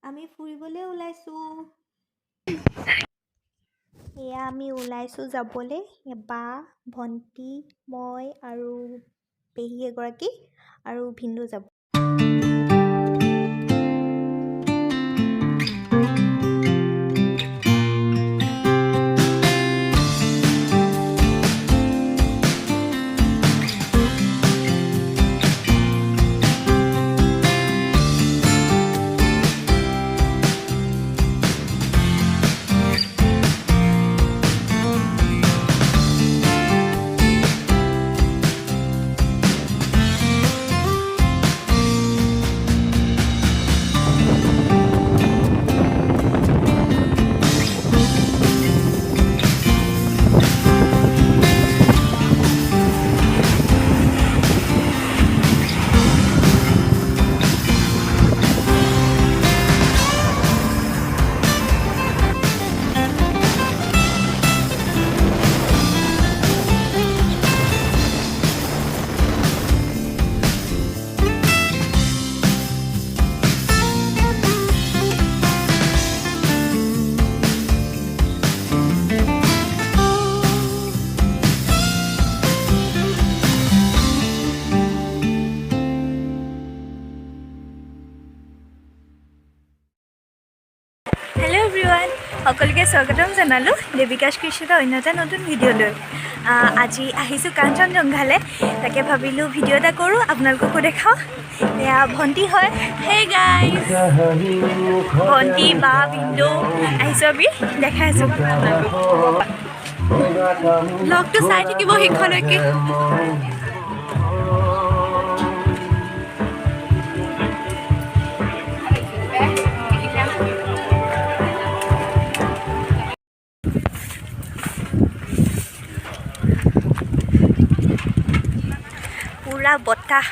আমি ফুৰিবলৈ ওলাইছো এয়া আমি ওলাইছো যাবলৈ বা ভন্টি মই আৰু পেহী এগৰাকী আৰু ভিন্দু যাব Hello everyone, সকলকে স্বাগতম জানালো দেবিকা'sক্ৰিয়েশ্যনৰ অন্য এটা নতুন ভিডিঅ'লৈ। আজি আহিছোঁ কাঞ্চনজংঘালৈ, তাকে ভাবিলোঁ ভিডিঅ' এটা কৰোঁ, আপোনালোককো দেখাওঁ। এয়া ভণ্টি হয়, হেই গাইজ, ভণ্টি বা ভিন্দু আহিছোঁ, আমি দেখাই আছোঁ। ব্লগটো চাই থাকিব শেষলৈকে। পুৰা বতাহ।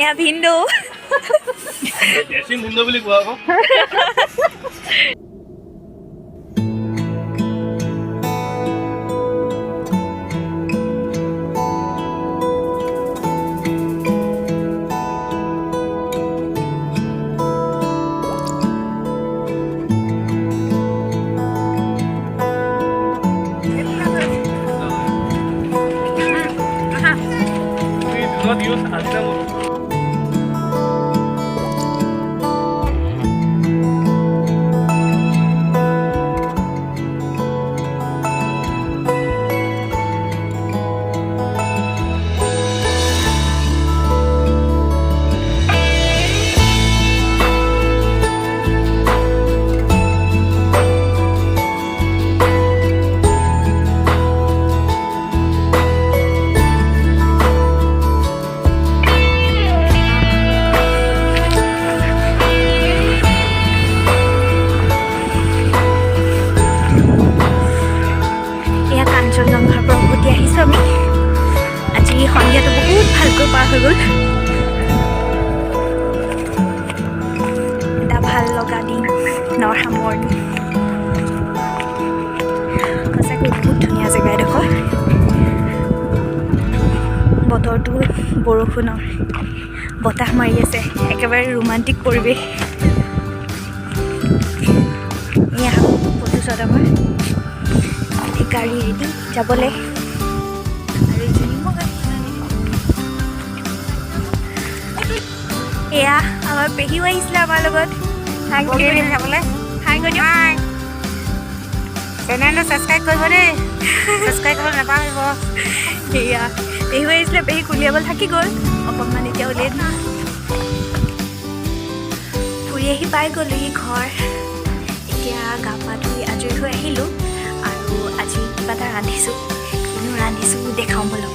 Ya Bindo. Sing Bindo beli gua kok. Dios, hasta কাঞ্চনজংঘাৰ পৰা উভতি আহিছোঁ আমি। আজি সন্ধিয়াটো বহুত ভালকৈ পাৰ হৈ গ'ল। এটা ভাল লগা দিনৰ সামৰণি। সঁচাকৈ বহুত ধুনীয়া জেগা এডোখৰ। বতৰটো বৰষুণৰ বতাহ মাৰি আছে একেবাৰে ৰোমান্টিক পৰিৱেশ এয়া ফটো শ্বট আমাৰ গাড়ী ৰেডি যাবলৈ আৰু ইজনী মই এয়া আমাৰ পেহীও আহিছিলে আমাৰ লগত যাবলৈ হাই কৈ দিওঁ চেনেলটো ছাবস্ক্ৰাইব কৰিব দেই ছাবস্ক্ৰাইব কৰিব নাপাহৰিব এয়া পেহীও আহিছিলে পেহী কুলিয়াবলৈ থাকি গ'ল অকণমান এতিয়া উলিয়াই দিওঁ ফুৰি আহি পাই গ'লোহি ঘৰ এতিয়া গা পা ধুই আজৰি হৈ আহিলোঁ আৰু আজি কিবা এটা ৰান্ধিছোঁ কিনো ৰান্ধিছোঁ দেখাওঁ ব'লক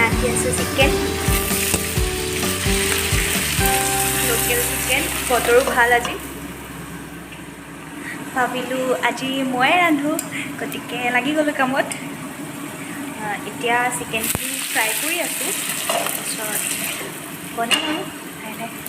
ৰান্ধি আছোঁ চিকেন লোকেল চিকেন বতৰো ভাল আজি ভাবিলোঁ আজি ময়ে ৰান্ধোঁ গতিকে লাগি গ'লোঁ কামত এতিয়া চিকেনখিনি ফ্ৰাই কৰি আছোঁ তাৰপিছত বনাম আৰু লাহে লাহে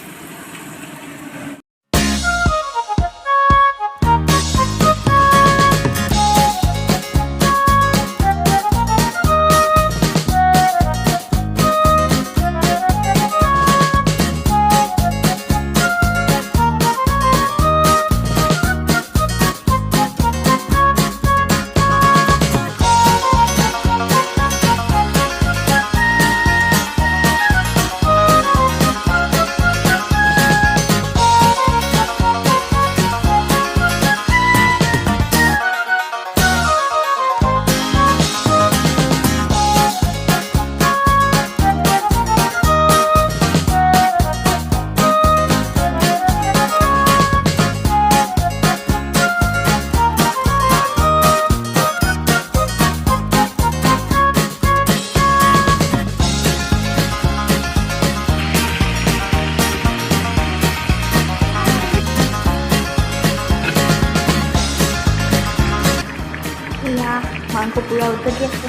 মাংস পুৰা উতলি আছে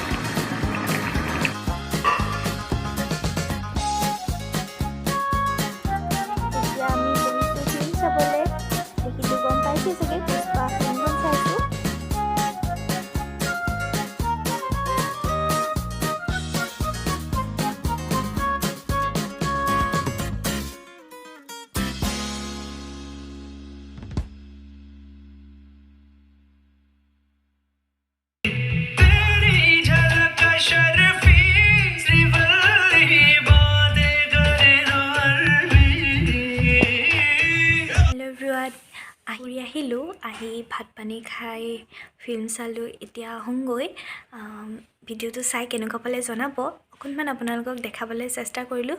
এতিয়া আমি বহিছোঁ ফিল্ম চাবলৈ দেখিটো গম পাইছে চাগে পুষ্পা ফিল্মখন চাইছোঁ ঘূৰি আহিলোঁ আহি ভাত পানী খাই ফিল্ম চালোঁ এতিয়া আহোঁগৈ ভিডিঅ'টো চাই কেনেকুৱা পালে জনাব অকণমান আপোনালোকক দেখাবলৈ চেষ্টা কৰিলোঁ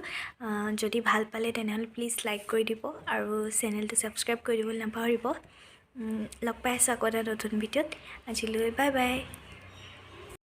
যদি ভাল পালে তেনেহ'লে প্লিজ লাইক কৰি দিব আৰু চেনেলটো ছাবস্ক্ৰাইব কৰি দিবলৈ নাপাহৰিব লগ পাই আছোঁ আকৌ এটা নতুন ভিডিঅ'ত আজিলৈ বাই বাই